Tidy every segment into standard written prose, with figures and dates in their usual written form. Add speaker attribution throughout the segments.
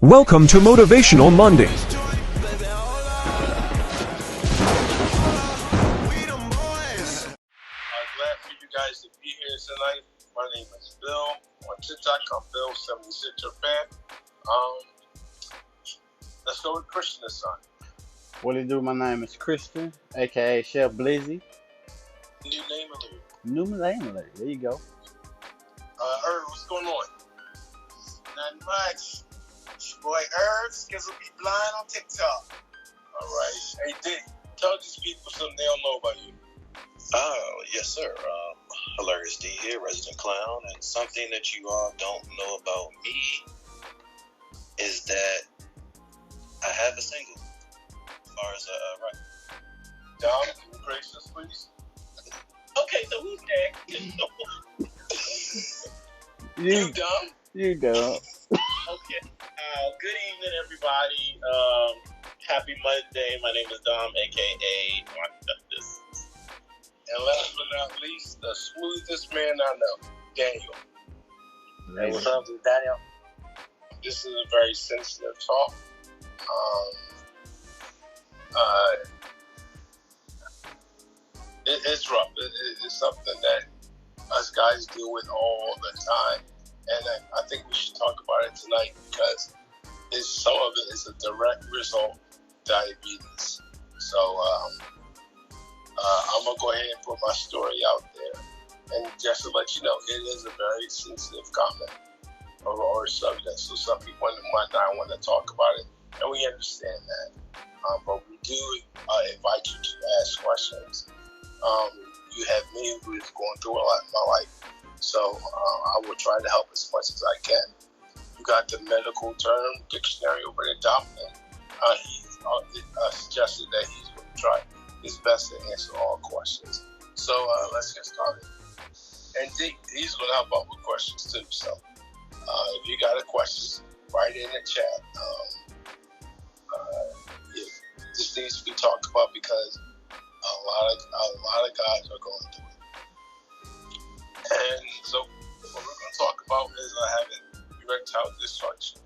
Speaker 1: Welcome to Motivational Monday.
Speaker 2: I'm glad for you guys to be here tonight. My name is Bill. On TikTok, I'm Bill76Japan. Let's go with Christian this time.
Speaker 3: What do you do? My name is Christian, aka Chef Blizzy.
Speaker 2: New name alert.
Speaker 3: New name alert. There you go.
Speaker 2: Herb, what's going on? Nothing much. It's your boy Herb, Skizzle Be Blind on TikTok. All right. Hey, Dick, tell these people something they don't know about you.
Speaker 4: Yes, sir. Hilarious D here, resident clown, and something that you all don't know about me is that I have a single. As far as right.
Speaker 2: Dom, can you grace us, please? Okay, so who's next? You, Dom?
Speaker 3: You dumb.
Speaker 2: Okay. Good evening, everybody. Happy Monday. My name is Dom, a.k.a. Mark Justice. And last but not least, the smoothest man I know, Daniel.
Speaker 5: Hey, what's up, Daniel?
Speaker 2: This is a very sensitive talk. It's rough. It's something that us guys deal with all the time. And I think we should talk about it tonight because some of it is a direct result of diabetes. So I'm going to go ahead and put my story out there. And just to let you know, it is a very sensitive comment or subject. So some people might not want to talk about it, and we understand that. But we do invite you to ask questions. You have me who is going through a lot in my life. So I will try to help as much as I can. You got the medical term dictionary over there, Dominic. He suggested that he's going to try his best to answer all questions. So let's get started. And he's going to help out with questions too. So if you got a question, write it in the chat. This needs to be talked about because a lot of guys are going through it. And so what we're going to talk about is having erectile dysfunction.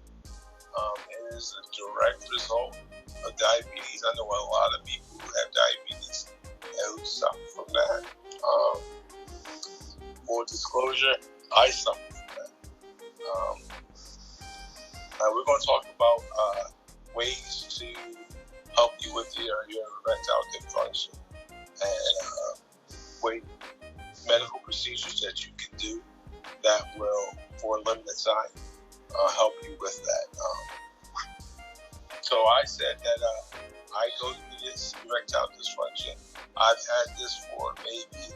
Speaker 2: It is a direct result of diabetes. I know a lot of people who have diabetes and who suffer from that. For disclosure, I suffer from that. We're going to talk about ways to help you with your erectile dysfunction and medical procedures that you can do that will, for a limited time, help you with that. So I said that I go through this erectile dysfunction. I've had this for maybe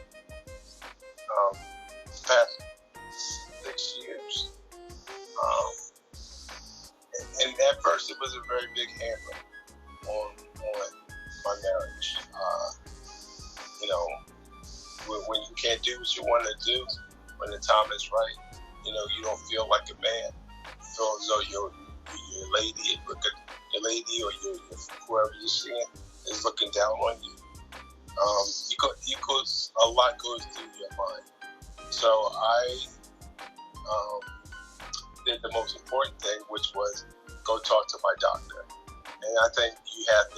Speaker 2: past 6 years. And at first it was a very big hammer on my marriage. When you can't do what you want to do, when the time is right, you don't feel like a man. You feel as though your lady, or whoever you're seeing is looking down on you. A lot goes through your mind. So I did the most important thing, which was go talk to my doctor. And I think you have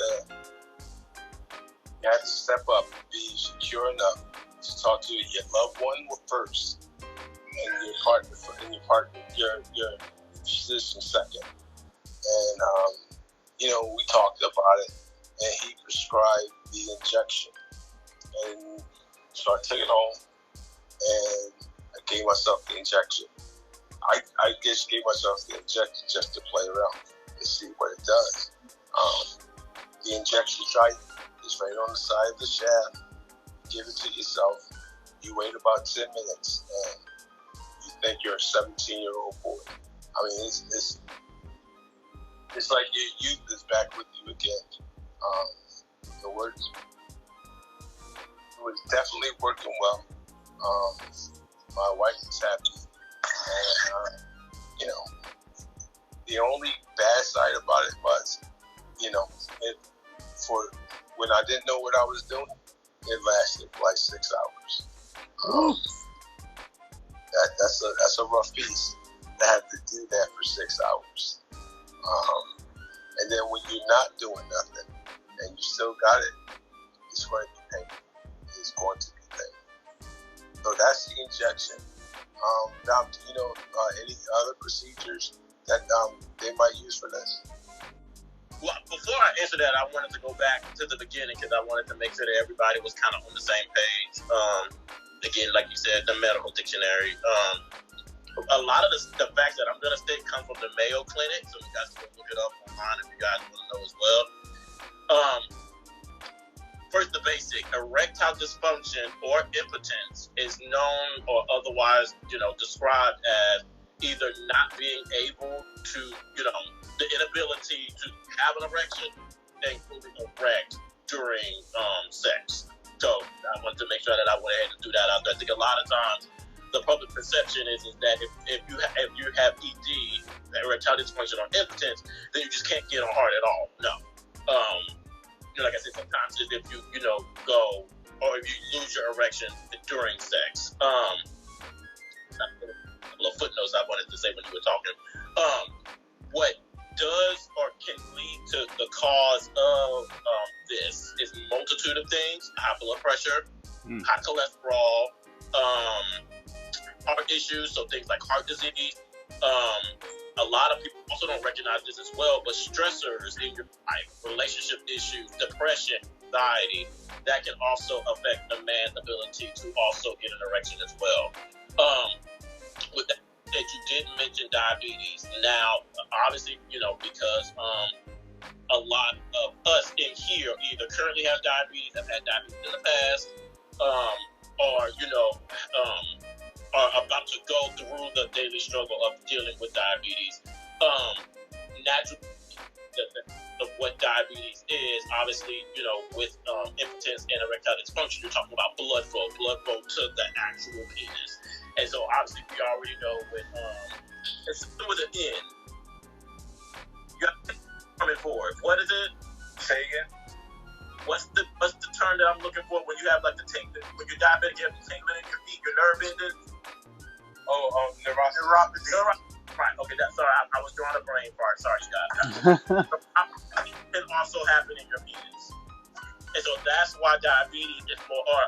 Speaker 2: to step up and be secure enough to talk to your loved one first, and your physician second. And we talked about it, and he prescribed the injection. And so I took it home, and I gave myself the injection. I just gave myself the injection just to play around and see what it does. The injection site is right on the side of the shaft. Give it to yourself. You wait about 10 minutes, and you think you're a 17-year-old boy. I mean, it's like your youth is back with you again. It was definitely working well. My wife is happy, and the only bad side about it was, for when I didn't know what I was doing, it lasted for like 6 hours. That's a rough piece to have to do that for 6 hours. you're not doing nothing and you still got it, it's going to be painful. It's going to be painful. So that's the injection. Now, do you know any other procedures that they might use for this?
Speaker 6: Well, before I answer that, I wanted to go back to the beginning because I wanted to make sure that everybody was kind of on the same page. Again, like you said, the medical dictionary. A lot of the facts that I'm going to state come from the Mayo Clinic, so you guys can look it up online if you guys want to know as well. First, the basic erectile dysfunction or impotence is known or otherwise, described as either not being able to, the inability to have an erection, including erect during sex. So I wanted to make sure that I went ahead and threw that out there. I think a lot of times the public perception is that if you have ED, erectile dysfunction or impotence, then you just can't get on hard at all. No. Like I said, sometimes if you go or if you lose your erection during sex. A couple of footnotes I wanted to say when you were talking. What does or can lead to the cause of this is a multitude of things: high blood pressure, high cholesterol, heart issues, so things like heart disease. A lot of people also don't recognize this as well, but stressors in your life, relationship issues, depression, anxiety, that can also affect a man's ability to also get an erection as well. With that, you didn't mention diabetes. Now, obviously, because a lot of us in here either currently have diabetes, have had diabetes in the past, or are about to go through the daily struggle of dealing with diabetes. Naturally, of what diabetes is, obviously, with impotence and erectile dysfunction, you're talking about blood flow to the actual penis. And so, obviously, we already know it's with an N. You got coming forward. What is it?
Speaker 2: Say again.
Speaker 6: What's the term that I'm looking for when you have like when you're diabetic, you have the tingling in your feet, your nerve endings?
Speaker 2: Neuropathy.
Speaker 6: Right. Okay. Sorry. I was drawing a brain fart. Sorry, you guys. It can also happen in your penis, and so that's why diabetes is more, or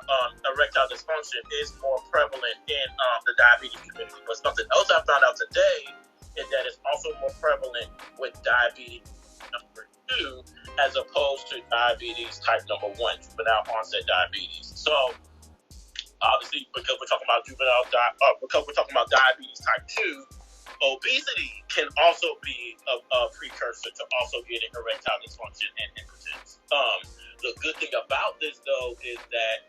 Speaker 6: erectile dysfunction is more prevalent in the diabetes community. But something else I found out today is that it's also more prevalent with diabetes number 2 as opposed to diabetes type number 1, juvenile onset diabetes. So obviously, because we're talking about diabetes type 2, obesity can also be a precursor to also getting erectile dysfunction and impotence. The good thing about this, though, is that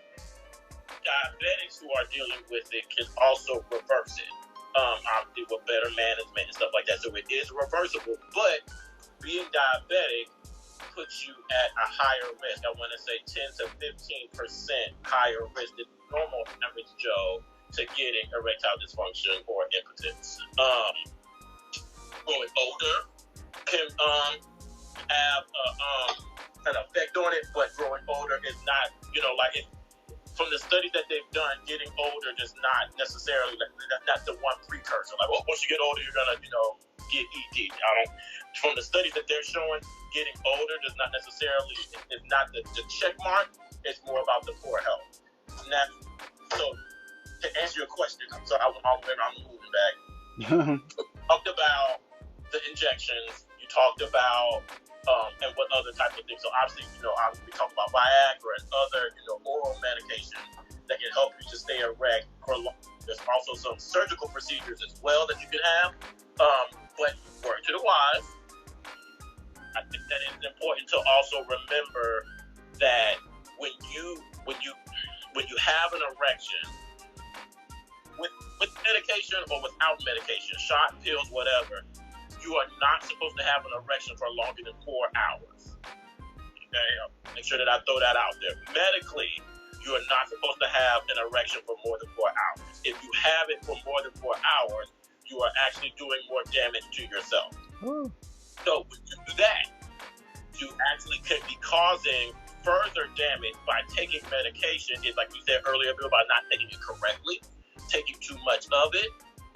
Speaker 6: diabetics who are dealing with it can also reverse it, obviously with better management and stuff like that. So it is reversible, but being diabetic puts you at a higher risk. I want to say 10 to 15% higher risk than normal average Joe to getting erectile dysfunction or impotence. Growing older can have an effect on it, but growing older is not, from the studies that they've done, getting older does not necessarily, that's not the one precursor. Like, well, once you get older, you're going to, get ED. From the studies that they're showing, getting older does not necessarily, it's not the check mark, it's more about the poor health. Now, so to answer your question, I'm sorry, I'm moving back. You talked about the injections, you talked about and what other types of things. So obviously, we talk about Viagra and other, oral medications that can help you to stay erect for long. There's also some surgical procedures as well that you can have. But word to the wise, I think that it's important to also remember that when you have an erection, with medication or without medication, shot, pills, whatever, you are not supposed to have an erection for longer than 4 hours. Okay, make sure that I throw that out there. Medically, you are not supposed to have an erection for more than 4 hours. If you have it for more than 4 hours, you are actually doing more damage to yourself. So when you do that, you actually could be causing further damage by taking medication. It's like we said earlier, by not taking it correctly, taking too much of it,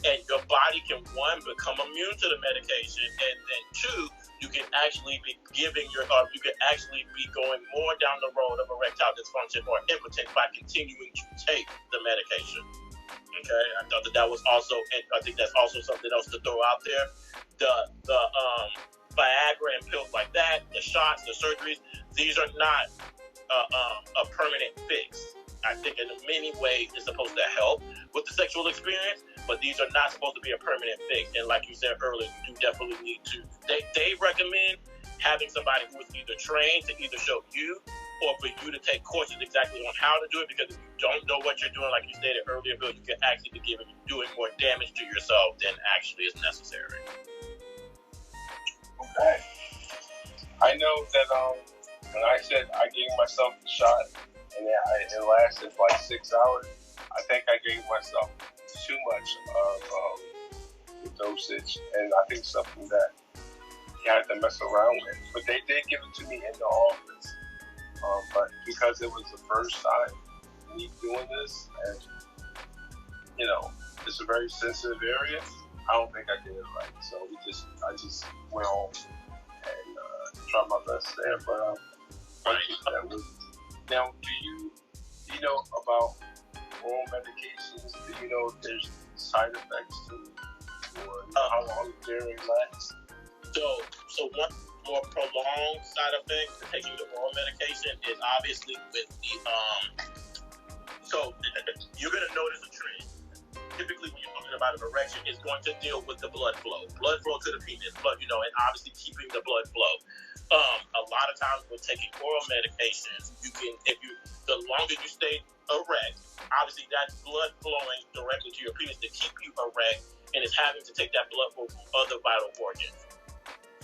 Speaker 6: and your body can, 1, become immune to the medication, and then 2, you can actually be giving you could actually be going more down the road of erectile dysfunction or impotence by continuing to take the medication. Okay, I thought that was also, and I think that's also something else to throw out there. The Viagra and pills like that, the shots, the surgeries, these are not a permanent fix. I think in many ways it's supposed to help with the sexual experience, but these are not supposed to be a permanent fix. And like you said earlier, you definitely need to. They recommend having somebody who is either trained to either show you or for you to take courses exactly on how to do it, because if you don't know what you're doing, like you stated earlier, Bill, you can actually be doing more damage to yourself than actually is necessary.
Speaker 2: Okay. I know that when I said I gave myself the shot and it lasted like 6 hours, I think I gave myself too much of the dosage, and I think something that you had to mess around with. But they did give it to me in the office. But because it was the first time me doing this, and you know, it's a very sensitive area, I don't think I did it right. So I just went home and tried my best there. But now, do you know about oral medications? Do you know if there's side effects to it, or how long they last?
Speaker 6: So one more prolonged side effect to taking the oral medication is obviously with the so you're gonna notice a trend. Typically, when you're talking about an erection, it's going to deal with the blood flow to the penis, and obviously keeping the blood flow. A lot of times when taking oral medications, the longer you stay erect, obviously that's blood flowing directly to your penis to keep you erect, and it's having to take that blood flow from other vital organs.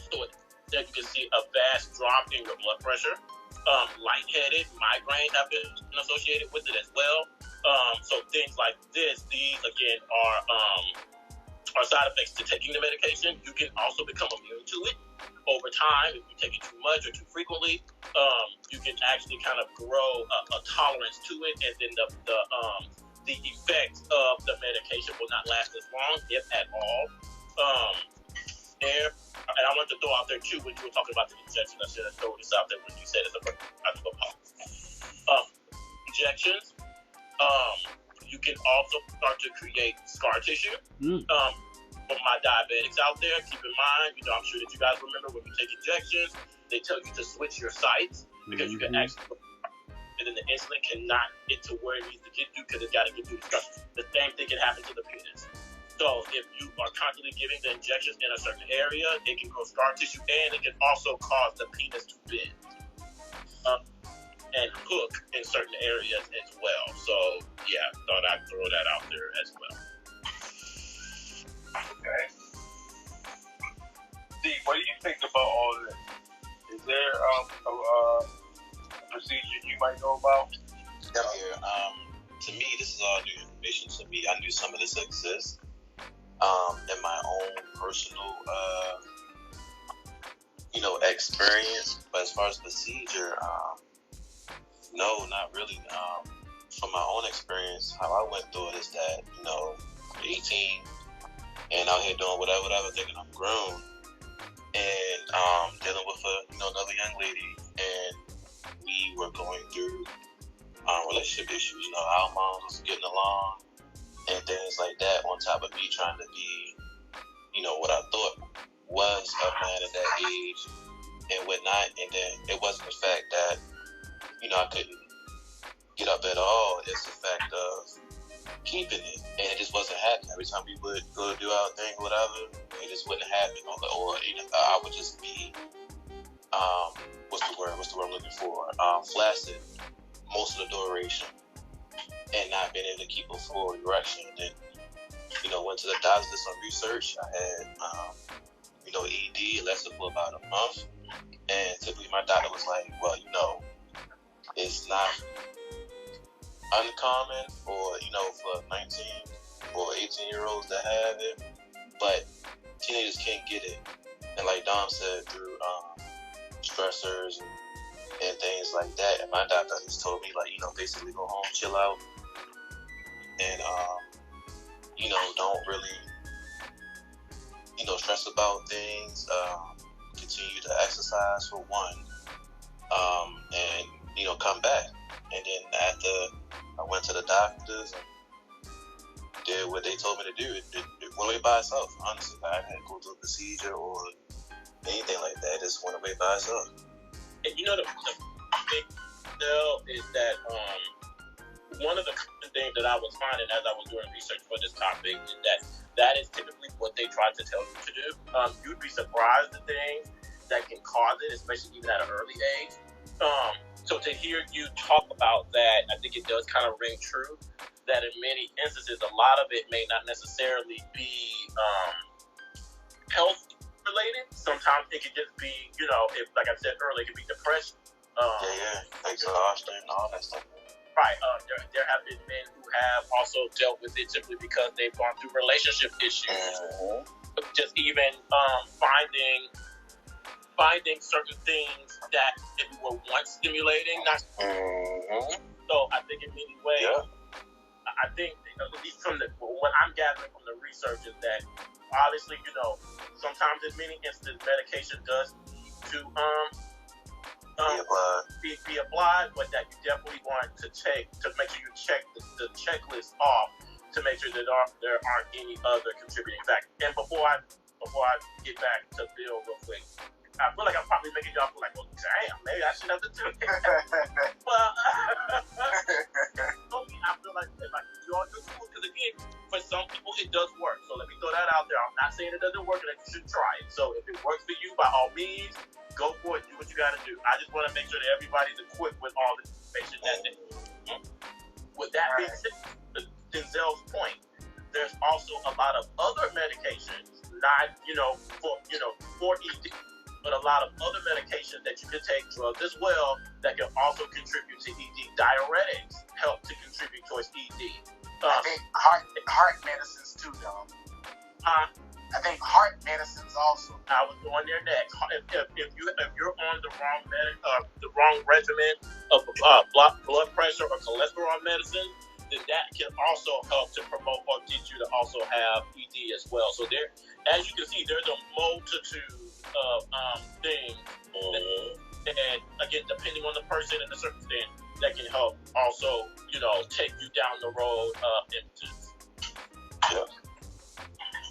Speaker 6: So that you can see a vast drop in your blood pressure. Lightheaded, migraines have been associated with it as well. So things like this, these again are side effects to taking the medication. You can also become immune to it over time if you take it too much or too frequently. You can actually kind of grow a tolerance to it, and then the effects of the medication will not last as long, if at all. And I wanted to throw out there too, when you were talking about the injections, I should have thrown this out there when you said it's a injections. You can also start to create scar tissue. For my diabetics out there, keep in mind, I'm sure that you guys remember when you take injections, they tell you to switch your sites because you can actually, and then the insulin cannot get to where it needs to get to because it's got to get through the stuff. The same thing can happen to the penis. So if you are constantly giving the injections in a certain area, it can grow scar tissue, and it can also cause the penis to bend and hook in certain areas as well. So yeah, thought I'd throw that out there as well.
Speaker 2: Okay. Steve, what do you think about all this? Is there a procedure you might know about?
Speaker 4: Yeah. To me, this is all new information to me. I knew some of this exists. In my own personal, experience, but as far as procedure, no, not really. From my own experience, how I went through it is that, 18 and out here doing whatever, thinking I'm grown, and dealing with another young lady, and we were going through relationship issues. Our moms was getting along and things like that, on top of me trying to be, what I thought was a man at that age and whatnot. And then it wasn't the fact that, I couldn't get up at all. It's the fact of keeping it. And it just wasn't happening. Every time we would go do our thing or whatever, it just wouldn't happen. Or I would just be, what's the word I'm looking for? Flaccid most of the duration, and not being able to keep a full erection. And went to the doctor, did some research. I had, ED, lasted for about a month. And typically my doctor was like, well, it's not uncommon for, for 19 or 18-year-olds to have it, but teenagers can't get it. And like Dom said, through stressors and things like that. And my doctor just told me, basically go home, chill out, and don't really stress about things. Continue to exercise exercise for one, and come back. And then after I went to the doctors and did what they told me to do, it went away by itself. Honestly, I didn't go through a procedure or anything like that. It just went away by itself.
Speaker 6: And the big deal is that one of the things that I was finding as I was doing research for this topic is that is typically what they try to tell you to do. You'd be surprised at things that can cause it, especially even at an early age. So to hear you talk about that, I think it does kind of ring true that in many instances, a lot of it may not necessarily be health related. Sometimes it could just be, if, like I said earlier, it could be depression.
Speaker 4: Exhaustion, all that stuff.
Speaker 6: Right. There have been men who have also dealt with it simply because they've gone through relationship issues.
Speaker 4: Mm-hmm.
Speaker 6: Just even finding certain things that maybe were once stimulating. So I think in many ways, I think at least from what I'm gathering from the research is that obviously, sometimes in many instances medication does need to be applied, but that you definitely want to take to make sure you check the checklist off to make sure that there aren't any other contributing factors. And before I get back to Bill real quick, I feel like I'm probably making y'all feel like, well, damn, maybe I should have to do it. Well, I feel like you all do cool because again, for some people it does work. So let me throw that out there. I'm not saying it doesn't work and that you should try it. So if it works for you, by all means, go for it. Do what you got to do. I just want to make sure that everybody's equipped with all the information that they need. With that being said, to Denzel's point, there's also a lot of other medications, not for ED, but a lot of other medications that you can take, drugs as well, that can also contribute to ED. Diuretics help to contribute towards ED.
Speaker 7: I think heart medicines too, though. I think heart medicines also.
Speaker 6: I was going there next. If you're on the wrong regimen of blood pressure or cholesterol medicine, then that can also help to promote or get you to also have ED as well. So there, as you can see, there's a multitude of things, and again, depending on the person and the circumstance, that can help also, take you down the road of impotence.
Speaker 4: Yeah.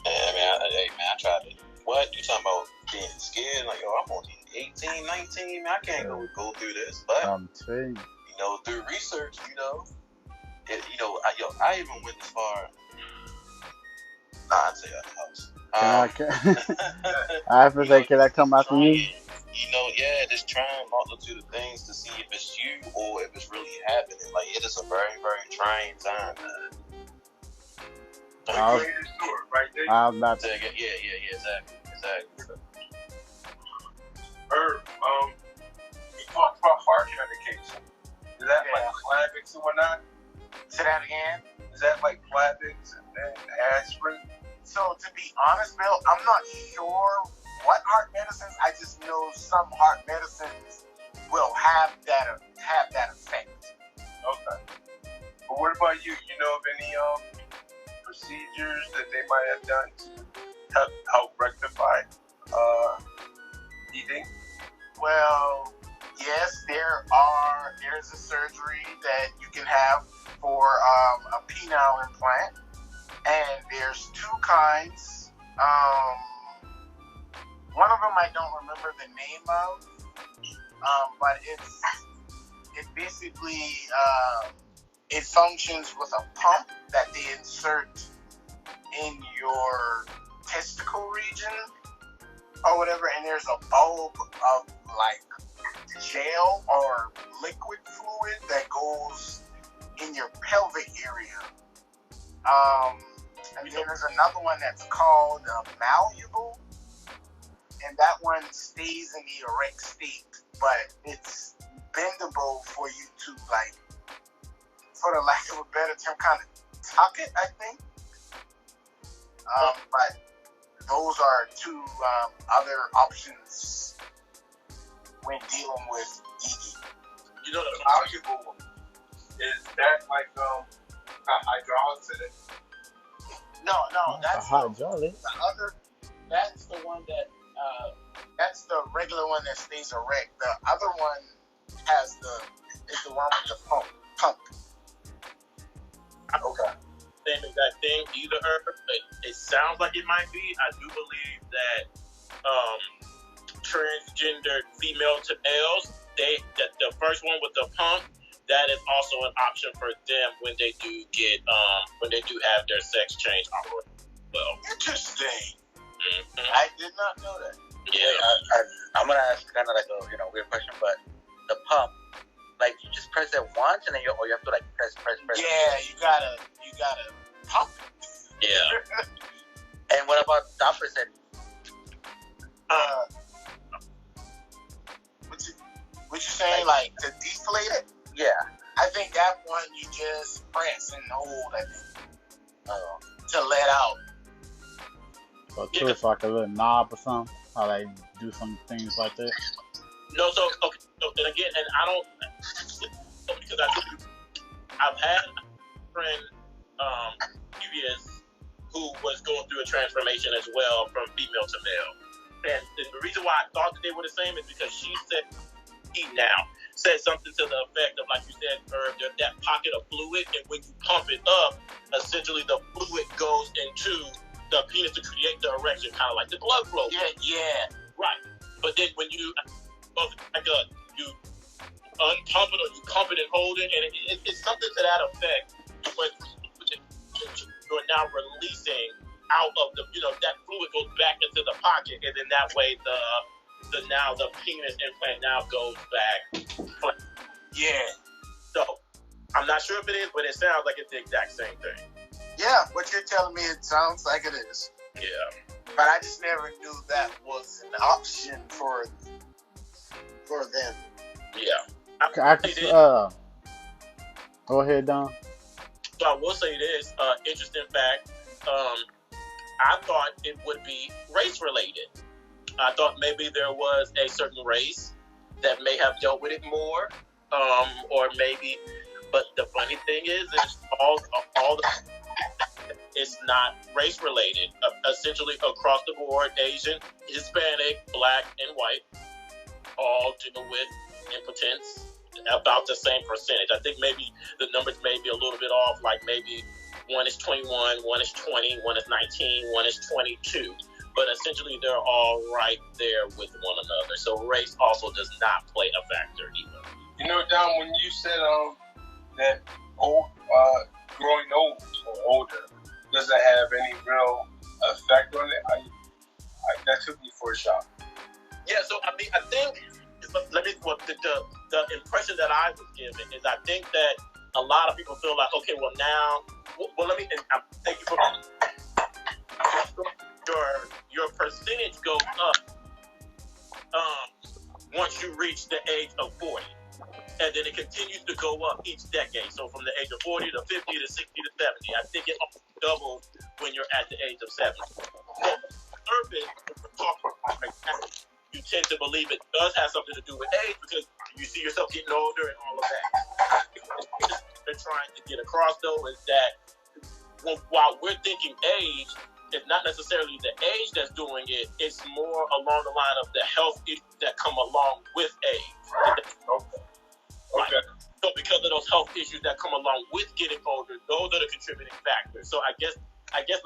Speaker 4: I tried it. What you talking about? Being scared? Like, I'm only 18, 19. Man, I can't go through this. But
Speaker 3: I'm saying,
Speaker 4: through research, I even went as far. I'd say at the house.
Speaker 3: I have to say, can I come after you?
Speaker 4: Just trying multitude of things to see if it's you or if it's really happening. Like, it is a very, very trying time, man.
Speaker 3: I'm not.
Speaker 4: Yeah, exactly.
Speaker 2: Herb, you talked about heart medication. Is that like Plavix or whatnot?
Speaker 7: Say that again.
Speaker 2: Is that like Plavix and aspirin?
Speaker 7: So to be honest, Bill, I'm not sure what heart medicines. I just know some heart medicines will have that effect.
Speaker 2: Okay. But what about you? You know of any procedures that they might have done to help rectify eating?
Speaker 7: Well, yes, there's a surgery that you can have for a penile implant, and there's two kinds. One of them I don't remember the name of, but it basically it functions with a pump that they insert in your testicle region or whatever, and there's a bulb of like gel or liquid fluid that goes in your pelvic area. And then there's another one that's called malleable, and that one stays in the erect state, but it's bendable for you to, like, for the lack of a better term, kind of tuck it, I think. But those are two other options when dealing with ED.
Speaker 2: The malleable one, is that like a hydraulics in it?
Speaker 7: No, that's
Speaker 3: hydraulic.
Speaker 7: the other. That's the one that That's the regular one that stays erect. The other one is the one with the pump.
Speaker 5: Okay.
Speaker 6: Same exact thing. Either herb. It sounds like it might be. I do believe that transgender female to males, that the first one with the pump, that is also an option for them when they do have their sex change operate. Well,
Speaker 7: Interesting.
Speaker 6: mm-hmm.
Speaker 7: I did not know that.
Speaker 6: Yeah.
Speaker 5: I'm gonna ask kind of like a weird question, but the pump, like you just press it once and then you have to like press.
Speaker 7: Yeah, you gotta pump it.
Speaker 6: Yeah.
Speaker 5: And what about the opposite?
Speaker 7: What you saying? Like to deflate it?
Speaker 5: Yeah.
Speaker 7: I think that one you just press and hold. I think to let out.
Speaker 3: So too, it's like a little knob or something. How they do some things like that.
Speaker 6: No, so okay. So then again, and I don't because I've had a friend previous who was going through a transformation as well from female to male, and the reason why I thought that they were the same is because she said something to the effect of, like you said, Herb, that pocket of fluid, and when you pump it up, essentially the fluid goes into the penis to create the erection, kind of like the blood flow.
Speaker 7: Yeah.
Speaker 6: Right. But then when you you unpump it or you pump it and hold it, and it's something to that effect, but you're now releasing out of that fluid goes back into the pocket, and then that way the penis implant now goes back.
Speaker 7: Yeah.
Speaker 6: So I'm not sure if it is, but it sounds like it's the exact same thing.
Speaker 7: Yeah, what you're telling me, it sounds like it is.
Speaker 6: Yeah.
Speaker 7: But I just never knew that was an option for them.
Speaker 6: Yeah.
Speaker 3: I can, go ahead, Don.
Speaker 6: So I will say this, interesting fact. I thought it would be race related. I thought maybe there was a certain race that may have dealt with it more, or maybe. But the funny thing is all the it's not race related. Essentially across the board, Asian, Hispanic, Black, and white all deal with impotence about the same percentage. I think maybe the numbers may be a little bit off. Like maybe one is 21, one is 20, one is 19, one is 22. But essentially, they're all right there with one another. So race also does not play a factor either.
Speaker 2: You know, Don, when you said that growing old or older doesn't have any real effect on it, that took me for a shock.
Speaker 6: Yeah, so I mean, I think the impression that I was given is I think that a lot of people feel like, okay, well now, thank you for your percentage goes up once you reach the age of 40. And then it continues to go up each decade. So from the age of 40 to 50 to 60 to 70. I think it almost doubles when you're at the age of 70. So urban, you tend to believe it does have something to do with age because you see yourself getting older and all of that. What they're trying to get across, though, is that while we're thinking age, it's not necessarily the age that's doing it. It's more along the line of the health issues that come along with age. Right. Okay. So because of those health issues that come along with getting older, those are the contributing factors. So I guess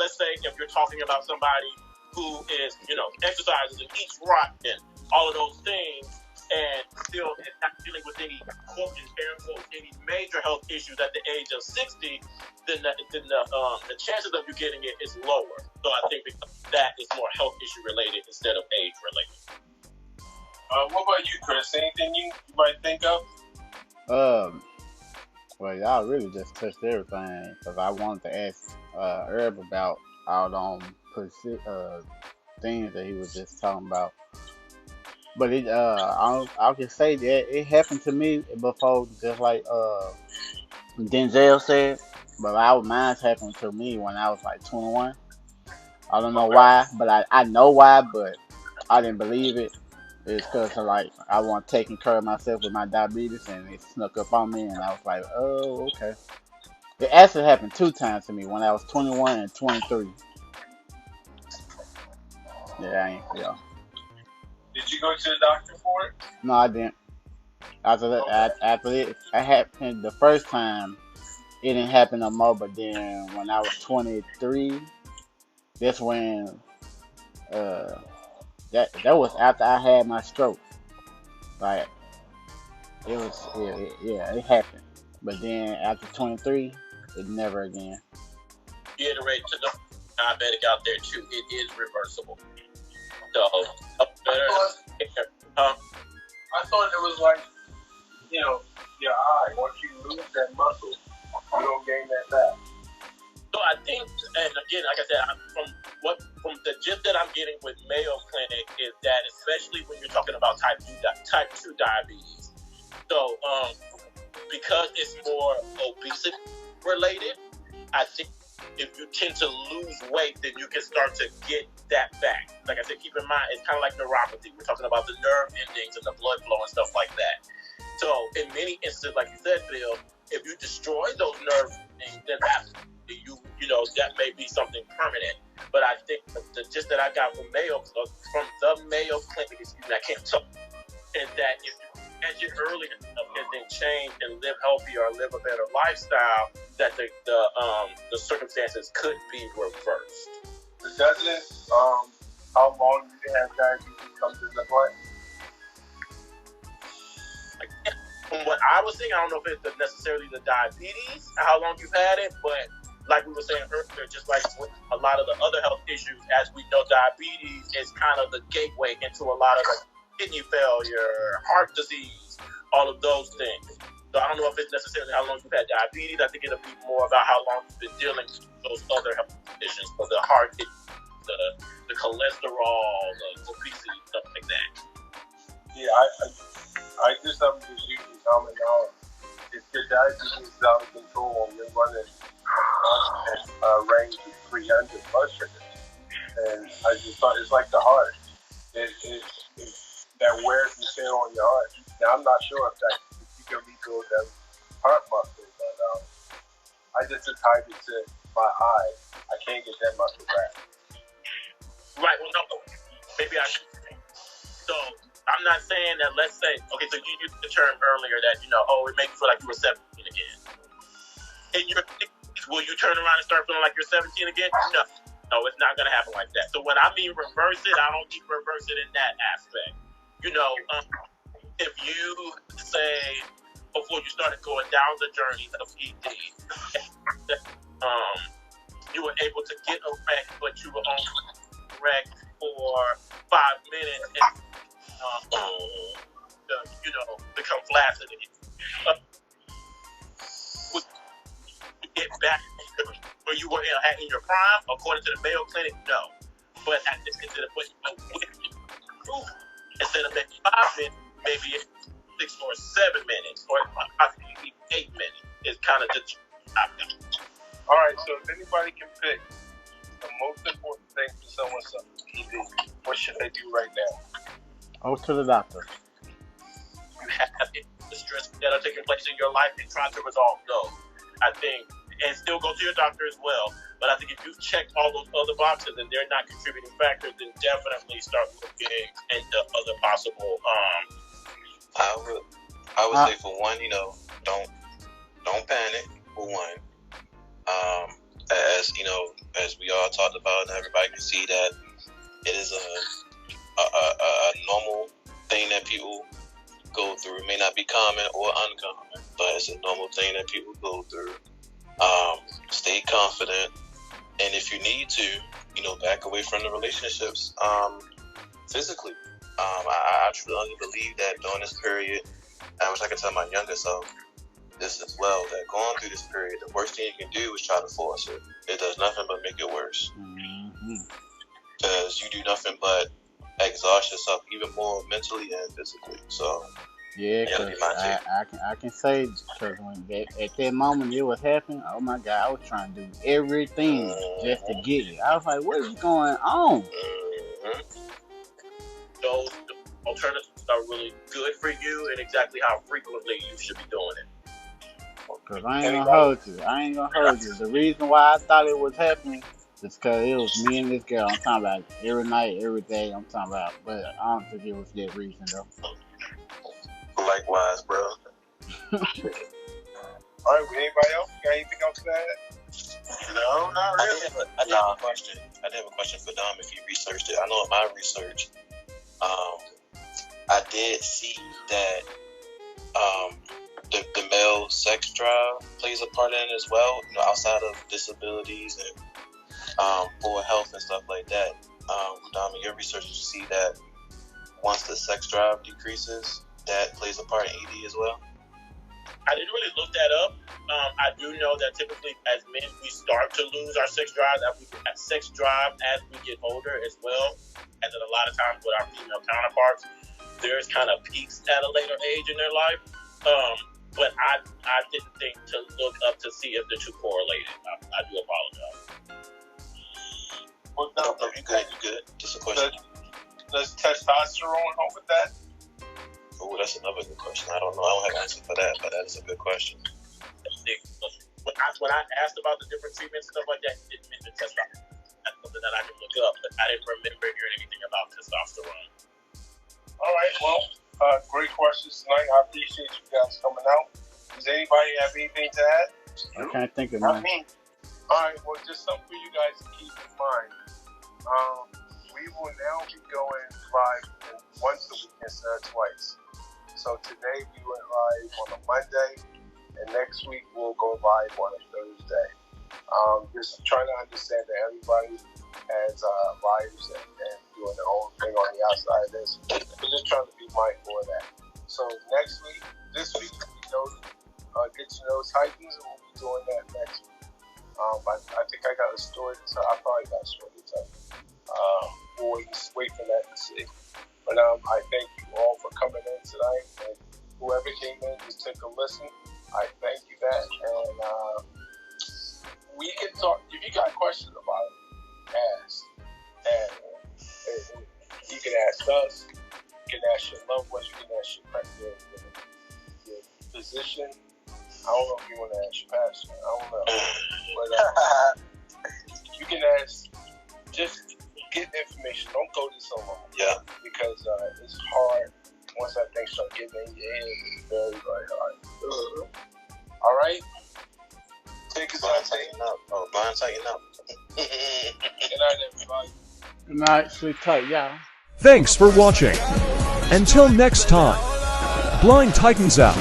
Speaker 6: let's say if you're talking about somebody who is, exercises and eats right and all of those things and still is not dealing with any any major health issues at the age of 60, then the chances of you getting it is lower. So I think that is more health issue related instead of age related.
Speaker 2: What about you, Chris? Anything you might think of?
Speaker 3: Well, y'all really just touched everything because I wanted to ask Herb about all things that he was just talking about. But I can say that it happened to me before, just like Denzel said. But mine's happened to me when I was like 21. I don't know why, but I know why, but I didn't believe it. It's because I wasn't taking care of myself with my diabetes, and it snuck up on me, and I was like, oh, okay. It actually happened 2 times to me when I was 21 and 23. Yeah.
Speaker 2: Did you go to the doctor for it?
Speaker 3: No, I didn't. After that, after it happened the first time, it didn't happen no more. But then when I was 23, that's when uh that was after I had my stroke. Like it was, yeah, it happened. But then after 23, it never again.
Speaker 6: Reiterate to the diabetic out there too, it is reversible. So, better.
Speaker 2: I thought it was like, your eye. Once you lose that muscle, you don't gain that back.
Speaker 6: So I think, and again, like I said, from the gist that I'm getting with Mayo Clinic is that, especially when you're talking about type 2 diabetes, so because it's more obesity related, I think if you tend to lose weight, then you can start to get that back. Like I said, keep in mind, it's kind of like neuropathy. We're talking about the nerve endings and the blood flow and stuff like that. So in many instances, like you said, Bill, if you destroy those nerve endings, then that may be something permanent. But I think the gist that I got from the Mayo Clinic, I can't tell, is that if you catch it early enough and then change and live healthy or live a better lifestyle, that the circumstances could be reversed.
Speaker 2: Doesn't how long you have diabetes comes into play?
Speaker 6: From what I was saying, I don't know if it's necessarily the diabetes, how long you've had it, but like we were saying earlier, just like with a lot of the other health issues, as we know, diabetes is kind of the gateway into a lot of the kidney failure, heart disease, all of those things. So I don't know if it's necessarily how long you've had diabetes. I think it'll be more about how long you've been dealing with those other health conditions, for the heart, the cholesterol, the obesity, stuff like that.
Speaker 2: Yeah, I do something just using common knowledge. If your diabetes is out of control, you're running range of 300 blood sugar. And I just thought it's like the heart. It that wears and tear on your heart. Now, I'm not sure if you can rebuild that heart muscle, but I just tied it to my eye. I can't get that muscle back.
Speaker 6: Right, well, no, maybe I should. So, I'm not saying that, let's say, okay, so you used the term earlier that, it makes you feel like you were 17 again. In your 60s, will you turn around and start feeling like you're 17 again? No, it's not going to happen like that. So when I mean reverse it, I don't mean reverse it in that aspect. If you say, before you started going down the journey of ED, you were able to get erect, but you were only erect for 5 minutes and become flaccid again. Would you get back where you were in your prime, according to the Mayo Clinic? No. But instead of maybe 5 minutes, maybe 6 or 7 minutes, or possibly 8 minutes, is kind of just.
Speaker 2: All right, so if anybody can pick the most important thing for someone suffering ED, what should they do right now?
Speaker 3: Go to the doctor.
Speaker 6: You have the stress that are taking place in your life and try to resolve those. I think, and still go to your doctor as well. But I think if you've checked all those other boxes and they're not contributing factors, then definitely start looking into other possible.
Speaker 4: I would say, for one, don't panic. For one, as we all talked about, and everybody can see that it is a normal thing that people go through. It may not be common or uncommon, but it's a normal thing that people go through. Stay confident, and if you need to, back away from the relationships physically. I truly believe that during this period, I wish I could tell my younger self this as well, that going through this period, the worst thing you can do is try to force it. It does nothing but make it worse. Because you do nothing but exhaust yourself even more mentally and physically. So
Speaker 3: yeah, cause I can say, because at that moment it was happening, oh my God, I was trying to do everything just to get it. I was like, what is going on?
Speaker 6: Those alternatives are really good for you, and exactly how frequently you should be doing it.
Speaker 3: Because I ain't gonna hold you. The reason why I thought it was happening Just cause it was me and this girl. I'm talking about every night, every day. I'm talking about, but I don't think it was that reason though.
Speaker 4: Likewise, bro.
Speaker 2: All right, anybody else? Got anything else to add? No, not
Speaker 4: I
Speaker 2: really.
Speaker 4: did have a question. I did have a question for Dom if he researched it. I know in my research, I did see that the male sex drive plays a part in it as well, you know, outside of disabilities and poor health and stuff like that. Dom, in your research, did you see that once the sex drive decreases, that plays a part in ED as well?
Speaker 6: I didn't really look that up. I do know that typically as men we start to lose our sex drive as we get older as well, and then a lot of times with our female counterparts, there's kind of peaks at a later age in their life. But I didn't think to look up to see if the two correlated. I do apologize.
Speaker 2: Well, no,
Speaker 4: You good. Just a question.
Speaker 2: Does testosterone help with that?
Speaker 4: Oh, that's another good question. I don't know. I don't have an answer for that, but that is a good question.
Speaker 6: When I asked about the different treatments and stuff like that, he didn't mention testosterone. That's something that I can look up, but I didn't remember hearing anything about testosterone.
Speaker 2: All right, well, great questions tonight. I appreciate you guys coming out. Does anybody have anything to add?
Speaker 3: I can't think of
Speaker 2: Not
Speaker 3: mine.
Speaker 2: me. All right, well, just something for you guys to keep in mind. We will now be going live once a week instead of twice. So today we went live on a Monday, and next week we'll go live on a Thursday. Just trying to understand that everybody has lives and doing their own thing on the outside of this. We're just trying to be mindful of that. So this week, get to know Titans, and we'll be doing that next week. I think I got a story to tell. I probably got a story to tell. We'll wait for that to see. But I thank you all for coming in tonight, and whoever came in to take a listen, I thank you that. And we can talk. If you got questions about it, ask. And you can ask us. You can ask your loved ones. You can ask your physician. I don't know if you want to ask your pastor. I don't know. But you can ask. Just get information. Don't go this alone.
Speaker 4: Yeah.
Speaker 2: Because it's hard. Once that thing starts getting in your head, it's very, very hard. All right? Take us out.
Speaker 4: Tighten up. Oh, blind tighten up.
Speaker 2: Good night, everybody.
Speaker 3: Good night, sleep tight, y'all.
Speaker 1: Thanks for watching. Until next time, Blind Titans out.